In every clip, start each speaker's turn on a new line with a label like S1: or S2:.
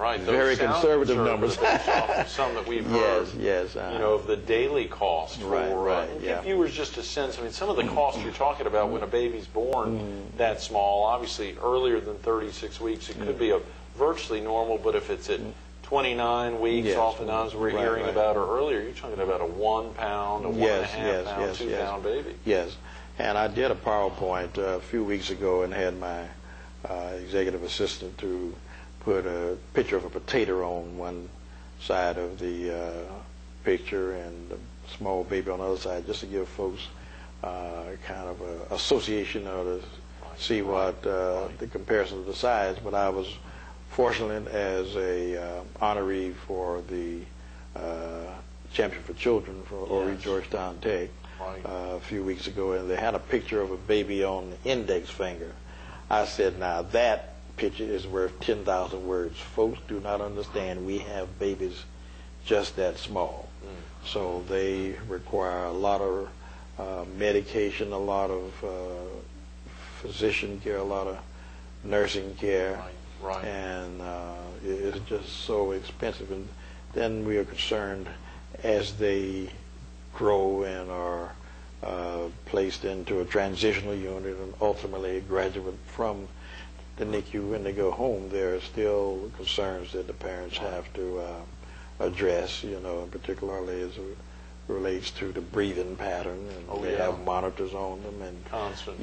S1: Right.
S2: very conservative numbers.
S1: Some that we've heard.
S2: Yes.
S1: You know, of the daily cost for give viewers just a sense. I mean, some of the costs you're talking about when a baby's born that small, obviously earlier than 36 weeks, it could be a virtually normal, but if it's at 29 weeks, oftentimes we're hearing about, or earlier, you're talking about a 1 pound, a 1.5 pound, 2 pound baby.
S2: Yes. And I did a PowerPoint a few weeks ago and had my executive assistant to put a picture of a potato on one side of the picture and a small baby on the other side, just to give folks kind of an association or to see what the comparison of the size. But I was fortunate as a honoree for the Champion for Children for Horry Georgetown Tech a few weeks ago, and they had a picture of a baby on the index finger. I said, now that picture is worth 10,000 words. Folks do not understand we have babies just that small. So they require a lot of medication, a lot of physician care, a lot of nursing care, and it's just so expensive. And then we are concerned as they grow and are placed into a transitional unit and ultimately graduate from the NICU when they go home. There are still concerns that the parents have to address, you know, particularly as it relates to the breathing pattern, and they have monitors on them and
S1: constant.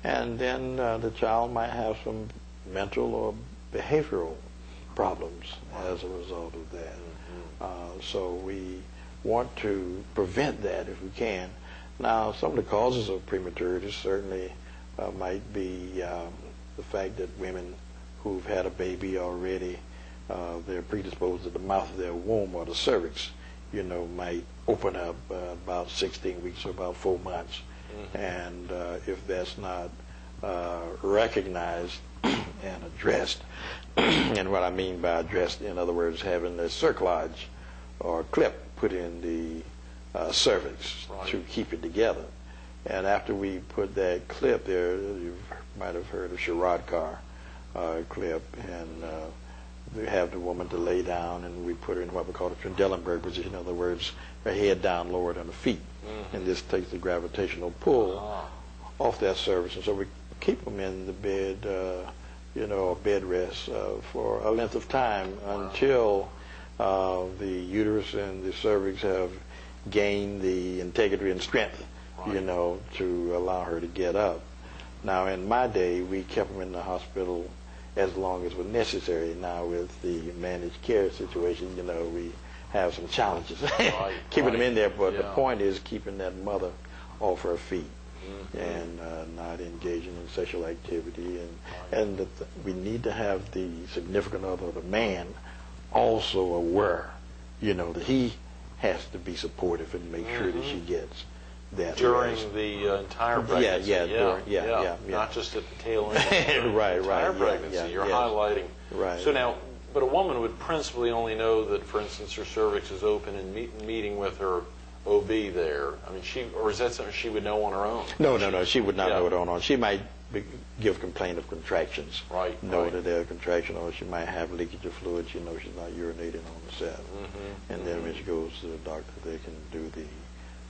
S2: And then the child might have some mental or behavioral problems as a result of that. So we want to prevent that if we can. Now, some of the causes of prematurity certainly might be the fact that women who've had a baby already, they're predisposed to the mouth of their womb or the cervix, you know, might open up about 16 weeks or about 4 months. And if that's not recognized and addressed, and what I mean by addressed, in other words, having a cerclage or clip put in the cervix to keep it together. And after we put that clip there, you might have heard of Sherrod car clip, and we have the woman to lay down, and we put her in what we call the Trendelenburg position. In other words, her head down lower than the feet. And this takes the gravitational pull off that cervix. And so we keep them in the bed, you know, bed rest for a length of time until the uterus and the cervix have gained the integrity and strength, you know, to allow her to get up. Now, in my day, we kept them in the hospital as long as was necessary. Now, with the managed care situation, you know, we have some challenges keeping them in there. But the point is keeping that mother off her feet and not engaging in sexual activity. And we need to have the significant other, the man, also aware, you know, that he has to be supportive and make sure that she gets that
S1: during
S2: rest.
S1: The entire pregnancy. Not just at the tail end. Entire pregnancy. You're highlighting. So now, but a woman would principally only know that, for instance, her cervix is open and meeting with her OB there. I mean, or is that something she would know on her own? No. She would not know it on her own. She might give complaint of contractions. Know that they're a contraction, or she might have leakage of fluid. She knows she's not urinating on the set. And then when she goes to the doctor, they can do the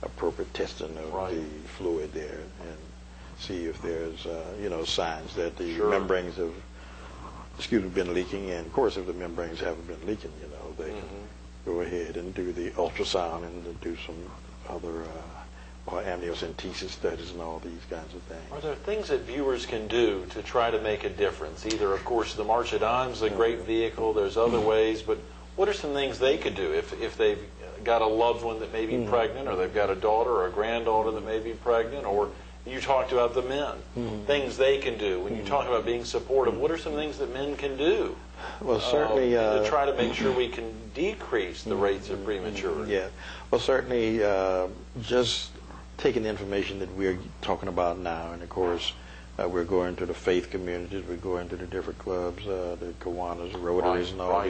S1: appropriate testing of the fluid there and see if there's you know, signs that the membranes have been leaking. And of course, if the membranes haven't been leaking, you know, they can go ahead and do the ultrasound and do some other amniocentesis studies and all these kinds of things. Are there things that viewers can do to try to make a difference? Either, of course, the March of Dimes is a great vehicle. There's other ways, but what are some things they could do if they've got a loved one that may be pregnant, or they've got a daughter or a granddaughter that may be pregnant, or you talked about the men, things they can do. When you talk about being supportive, what are some things that men can do?
S2: Well, certainly
S1: to try to make sure we can decrease the rates of prematurity.
S2: Well, certainly just taking the information that we're talking about now, and of course we're going to the faith communities, we're going to the different clubs, the Kiwanis, Rotaries, and all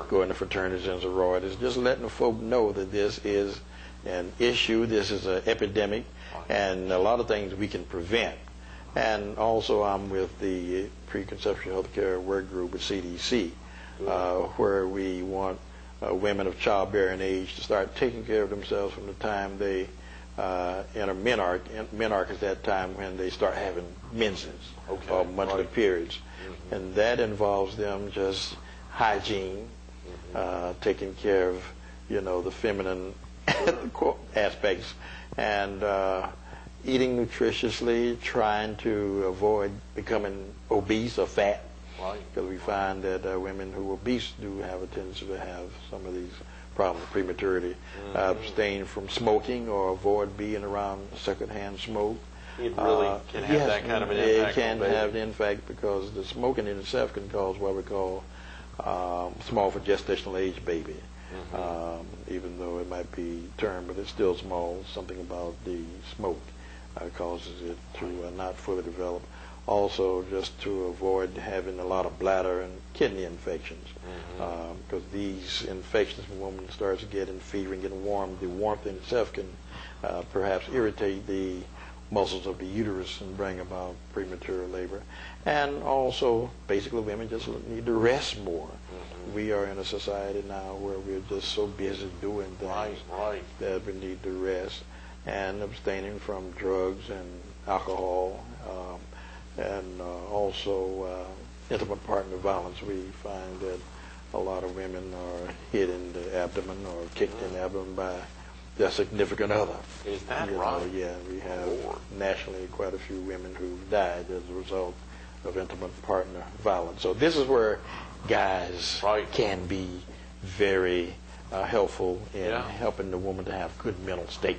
S2: going to fraternities and sororities, just letting the folk know that this is an issue, this is an epidemic, and a lot of things we can prevent. And also I'm with the preconception healthcare work group at CDC, where we want women of childbearing age to start taking care of themselves from the time they enter menarche. Menarche is that time when they start having menses or monthly periods. And that involves them just hygiene, taking care of, the feminine aspects, and eating nutritiously, trying to avoid becoming obese or fat. Because we find that women who are obese do have a tendency to have some of these problems, prematurity. Abstain from smoking or avoid being around secondhand smoke.
S1: It really can have that kind of an impact.
S2: It can have an impact because the smoking in itself can cause what we call small for gestational age baby. Even though it might be termed, but it's still small. Something about the smoke causes it to not fully develop. Also, just to avoid having a lot of bladder and kidney infections, because these infections, when a woman starts getting fever and getting warm, the warmth in itself can perhaps irritate the muscles of the uterus and bring about premature labor. And also, basically, women just need to rest more. We are in a society now where we're just so busy doing things that we need to rest, and abstaining from drugs and alcohol, and also intimate partner violence. We find that a lot of women are hit in the abdomen or kicked in the abdomen by their significant other.
S1: Is that right?
S2: Yeah, we have nationally quite a few women who've died as a result of intimate partner violence. So this is where guys can be very helpful in helping the woman to have good mental state.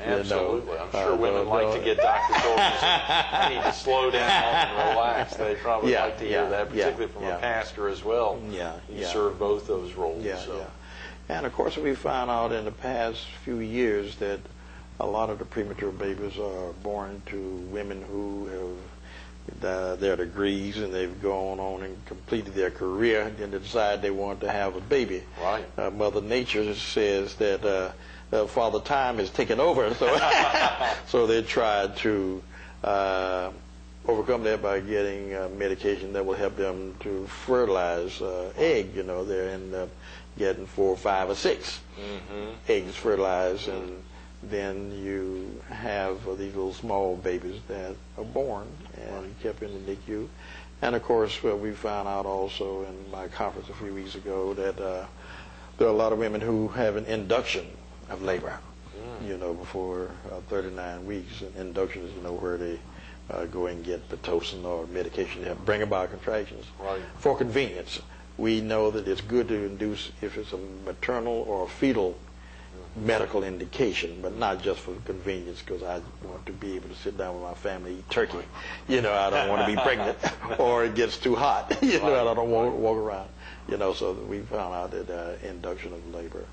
S1: Absolutely. I'm sure women like to get Dr. Soldiers. I need to slow down and relax. They probably like to hear that, particularly from a pastor as well. You serve both those roles.
S2: And of course, we found out in the past few years that a lot of the premature babies are born to women who have their degrees and they've gone on and completed their career, and then they decide they want to have a baby. Mother Nature says that Father Time has taken over, so they tried to overcome that by getting medication that will help them to fertilize egg. They end up getting 4, 5, or 6 eggs fertilized, and then you have these little small babies that are born and kept in the NICU. And of course, we found out also in my conference a few weeks ago that there are a lot of women who have an induction of labor, before 39 weeks. And induction is, where they go and get Pitocin or medication to help bring about contractions for convenience. We know that it's good to induce if it's a maternal or a fetal medical indication, but not just for convenience, because I want to be able to sit down with my family, eat turkey. I don't want to be pregnant, or it gets too hot. I don't want to walk around. So we found out that induction of labor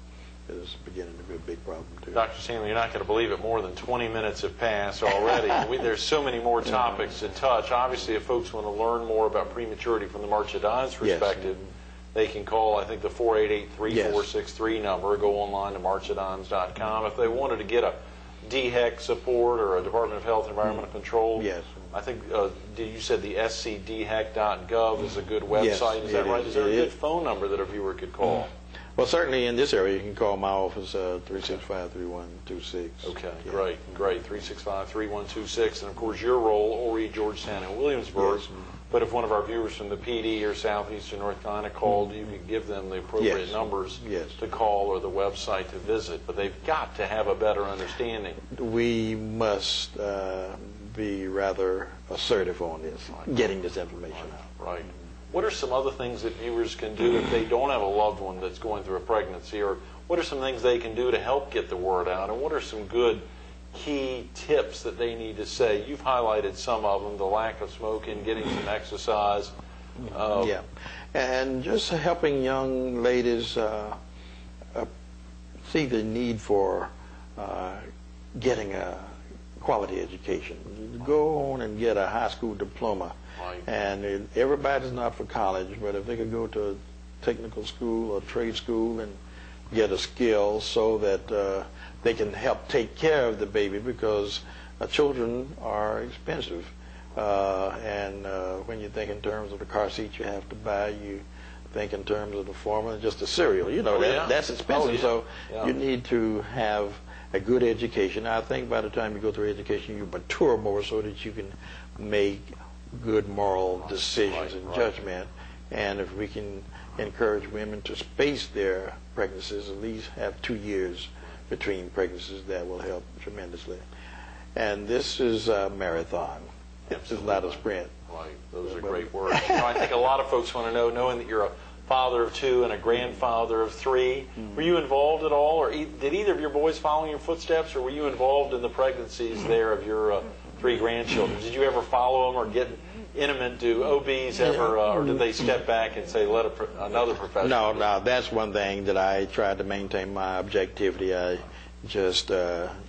S2: is beginning to be a big problem too.
S1: Dr. Stanley, you're not going to believe it. More than 20 minutes have passed already. There's so many more topics to touch. Obviously, if folks want to learn more about prematurity from the March of Dimes perspective, they can call, I think, the 488-3463 number, or go online to marchofdimes.com. If they wanted to get a DHEC support or a Department of Health and Environmental Control, I think you said the scdhec.gov is a good website. Is that right? Is there a good phone number that a viewer could call?
S2: Well, certainly in this area, you can call my office, 365-3126.
S1: Okay, great. 365-3126. And, of course, your role, Horry, Georgetown, and Williamsburg. But if one of our viewers from the PD or Southeastern North Carolina called, you can give them the appropriate numbers to call or the website to visit. But they've got to have a better understanding.
S2: We must be rather assertive on this, getting this information out.
S1: What are some other things that viewers can do if they don't have a loved one that's going through a pregnancy? Or what are some things they can do to help get the word out? And what are some good key tips that they need to say? You've highlighted some of them: the lack of smoking, getting some exercise.
S2: And just helping young ladies see the need for getting a quality education. Go on and get a high school diploma. And everybody's not for college, but if they could go to a technical school or trade school and get a skill so that they can help take care of the baby, because children are expensive. And when you think in terms of the car seat you have to buy, you think in terms of the formula, just the cereal. You know, that's expensive, so you need to have a good education. I think by the time you go through education, you mature more so that you can make good moral decisions and judgment. And if we can encourage women to space their pregnancies, at least have 2 years between pregnancies, that will help tremendously. And this is a marathon. This is not a sprint.
S1: Right. Those are great words. You know, I think a lot of folks want to know, knowing that you're a father of 2 and a grandfather of 3, were you involved at all, or did either of your boys follow in your footsteps, or were you involved in the pregnancies there of your 3 grandchildren? Did you ever follow them or get intimate? Do OBs ever, or did they step back and say, let another professional?
S2: No, that's one thing that I tried to maintain my objectivity. I just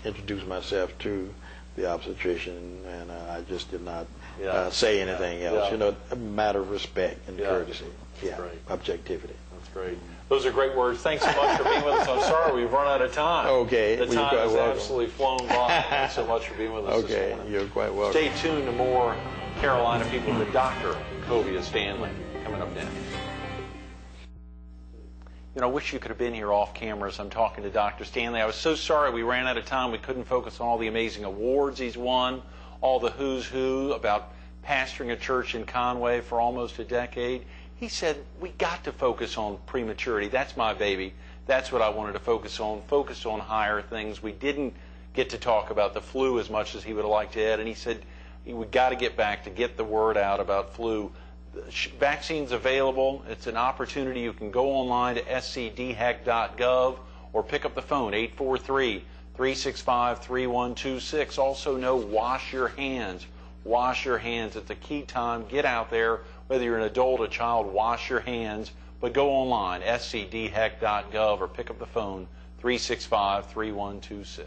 S2: introduced myself to the obstetrician, and I just did not say anything else. You know, a matter of respect and courtesy. Objectivity.
S1: That's great. Those are great words. Thanks so much for being with us. I'm sorry we've run out of time.
S2: Okay.
S1: The time has absolutely flown by. Thanks so much for being with us this morning.
S2: You're quite welcome.
S1: Stay tuned to more Carolina People with Dr. Covia Stanley coming up next. You know, I wish you could have been here off camera as I'm talking to Dr. Stanley. I was so sorry we ran out of time. We couldn't focus on all the amazing awards he's won, all the who's who about pastoring a church in Conway for almost a decade. He said, we got to focus on prematurity. That's my baby. That's what I wanted to focus on higher things. We didn't get to talk about the flu as much as he would have liked to add. And he said, we got to get back to get the word out about flu. The vaccine's available. It's an opportunity. You can go online to scdhec.gov or pick up the phone, 843-365-3126. Also know, wash your hands. Wash your hands. It's a key time. Get out there. Whether you're an adult or a child, wash your hands. But go online, scdhec.gov, or pick up the phone, 365-3126.